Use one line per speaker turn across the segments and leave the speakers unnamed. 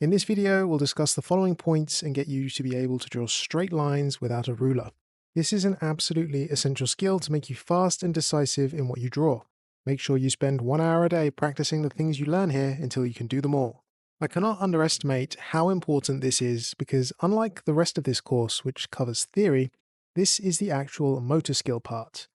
In this video, we'll discuss the following points and get you to be able to draw straight lines without a ruler. This is an absolutely essential skill to make you fast and decisive in what you draw. Make sure you spend 1 hour a day practicing the things you learn here until you can do them all. I cannot underestimate how important this is because unlike the rest of this course, which covers theory, this is the actual motor skill part.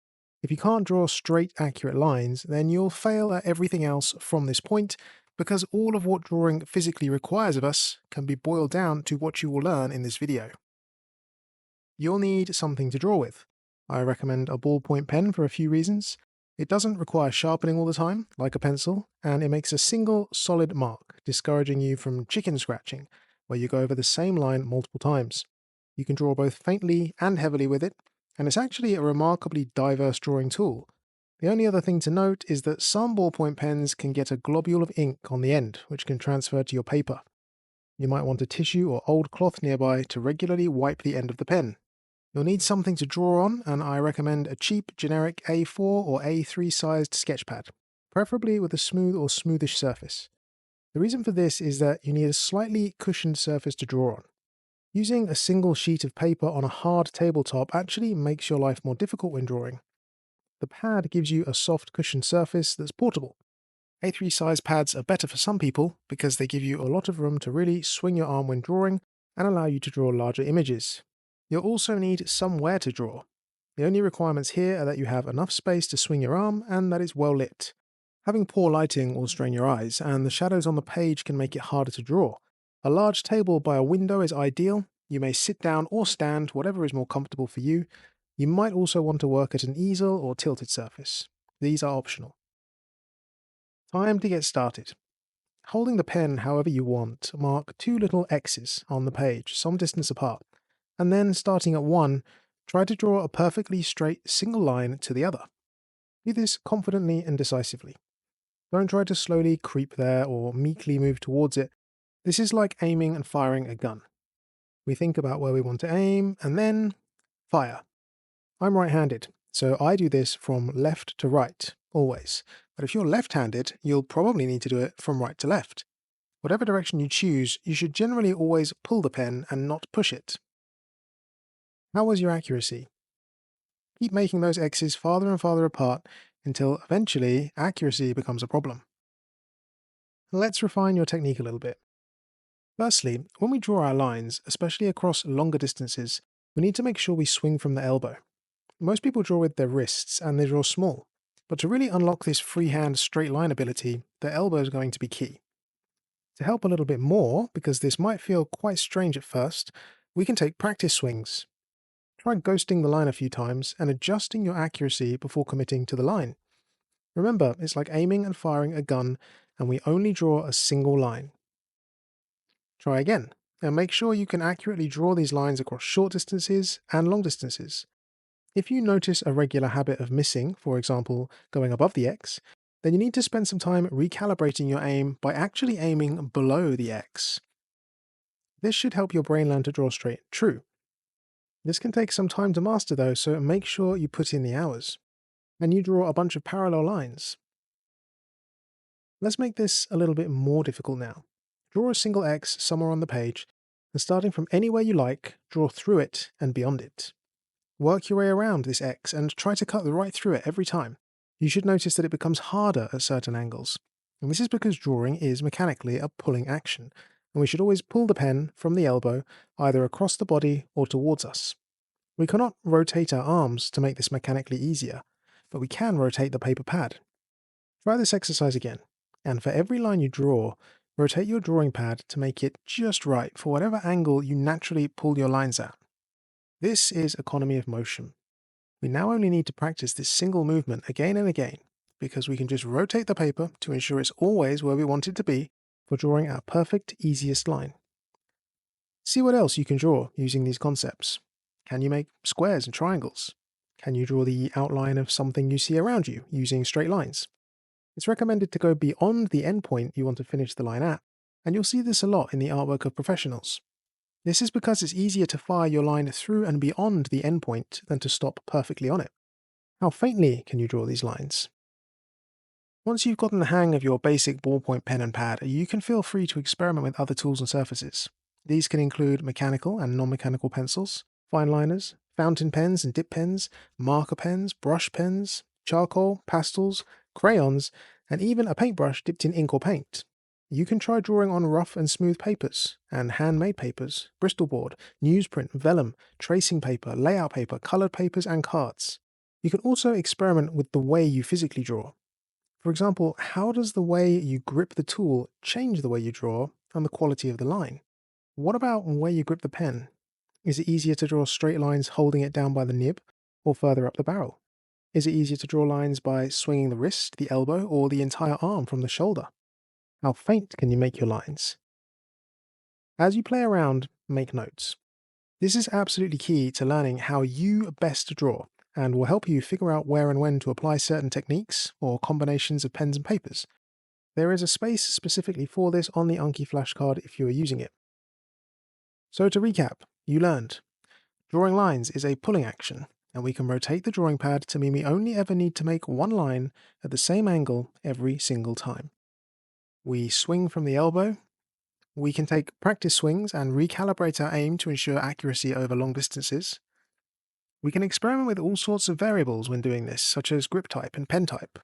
If you can't draw straight, accurate lines, then you'll fail at everything else from this point, because all of what drawing physically requires of us can be boiled down to what you will learn in this video. You'll need something to draw with. I recommend a ballpoint pen for a few reasons. It doesn't require sharpening all the time, like a pencil, and it makes a single solid mark, discouraging you from chicken scratching, where you go over the same line multiple times. You can draw both faintly and heavily with it, and it's actually a remarkably diverse drawing tool. The only other thing to note is that some ballpoint pens can get a globule of ink on the end, which can transfer to your paper. You might want a tissue or old cloth nearby to regularly wipe the end of the pen. You'll need something to draw on, and I recommend a cheap, generic A4 or A3 sized sketch pad, preferably with a smooth or smoothish surface. The reason for this is that you need a slightly cushioned surface to draw on. Using a single sheet of paper on a hard tabletop actually makes your life more difficult when drawing. The pad gives you a soft cushioned surface that's portable. A3 size pads are better for some people because they give you a lot of room to really swing your arm when drawing and allow you to draw larger images. You'll also need somewhere to draw. The only requirements here are that you have enough space to swing your arm and that it's well lit. Having poor lighting will strain your eyes, and the shadows on the page can make it harder to draw. A large table by a window is ideal. You may sit down or stand, whatever is more comfortable for you. You might also want to work at an easel or tilted surface. These are optional. Time to get started. Holding the pen however you want, mark 2 little X's on the page, some distance apart, and then starting at 1, try to draw a perfectly straight single line to the other. Do this confidently and decisively. Don't try to slowly creep there or meekly move towards it. This is like aiming and firing a gun. We think about where we want to aim, and then fire. I'm right-handed, so I do this from left to right, always. But if you're left-handed, you'll probably need to do it from right to left. Whatever direction you choose, you should generally always pull the pen and not push it. How was your accuracy? Keep making those X's farther and farther apart until eventually accuracy becomes a problem. Let's refine your technique a little bit. Firstly, when we draw our lines, especially across longer distances, we need to make sure we swing from the elbow. Most people draw with their wrists and they draw small, but to really unlock this freehand straight line ability, the elbow is going to be key. To help a little bit more, because this might feel quite strange at first, we can take practice swings. Try ghosting the line a few times and adjusting your accuracy before committing to the line. Remember, it's like aiming and firing a gun, and we only draw a single line. Try again, and make sure you can accurately draw these lines across short distances and long distances. If you notice a regular habit of missing, for example, going above the X, then you need to spend some time recalibrating your aim by actually aiming below the X. This should help your brain learn to draw straight and true. This can take some time to master though, so make sure you put in the hours. And you draw a bunch of parallel lines. Let's make this a little bit more difficult now. Draw a single X somewhere on the page, and starting from anywhere you like, draw through it and beyond it. Work your way around this X and try to cut right through it every time. You should notice that it becomes harder at certain angles. And this is because drawing is mechanically a pulling action, and we should always pull the pen from the elbow either across the body or towards us. We cannot rotate our arms to make this mechanically easier, but we can rotate the paper pad. Try this exercise again, and for every line you draw, rotate your drawing pad to make it just right for whatever angle you naturally pull your lines at. This is economy of motion. We now only need to practice this single movement again and again, because we can just rotate the paper to ensure it's always where we want it to be for drawing our perfect, easiest line. See what else you can draw using these concepts. Can you make squares and triangles? Can you draw the outline of something you see around you using straight lines? It's recommended to go beyond the endpoint you want to finish the line at, and you'll see this a lot in the artwork of professionals. This is because it's easier to fire your line through and beyond the endpoint than to stop perfectly on it. How faintly can you draw these lines? Once you've gotten the hang of your basic ballpoint pen and pad, you can feel free to experiment with other tools and surfaces. These can include mechanical and non-mechanical pencils, fine liners, fountain pens and dip pens, marker pens, brush pens, charcoal, pastels, crayons, and even a paintbrush dipped in ink or paint. You can try drawing on rough and smooth papers, and handmade papers, Bristol board, newsprint, vellum, tracing paper, layout paper, coloured papers, and cards. You can also experiment with the way you physically draw. For example, how does the way you grip the tool change the way you draw and the quality of the line? What about where you grip the pen? Is it easier to draw straight lines holding it down by the nib or further up the barrel? Is it easier to draw lines by swinging the wrist, the elbow, or the entire arm from the shoulder? How faint can you make your lines? As you play around, make notes. This is absolutely key to learning how you best draw and will help you figure out where and when to apply certain techniques or combinations of pens and papers. There is a space specifically for this on the Anki flashcard if you are using it. So to recap, you learned drawing lines is a pulling action, and we can rotate the drawing pad to mean we only ever need to make one line at the same angle every single time. We swing from the elbow. We can take practice swings and recalibrate our aim to ensure accuracy over long distances. We can experiment with all sorts of variables when doing this, such as grip type and pen type.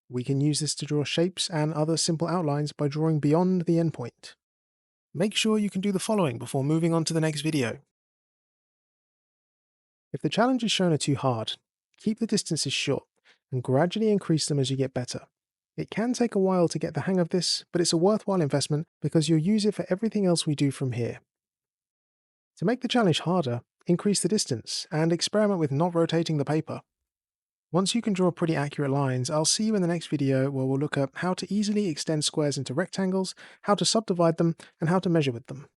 We can use this to draw shapes and other simple outlines by drawing beyond the endpoint. Make sure you can do the following before moving on to the next video. If the challenges shown are too hard, keep the distances short and gradually increase them as you get better. It can take a while to get the hang of this, but it's a worthwhile investment because you'll use it for everything else we do from here. To make the challenge harder, increase the distance and experiment with not rotating the paper. Once you can draw pretty accurate lines, I'll see you in the next video where we'll look at how to easily extend squares into rectangles, how to subdivide them, and how to measure with them.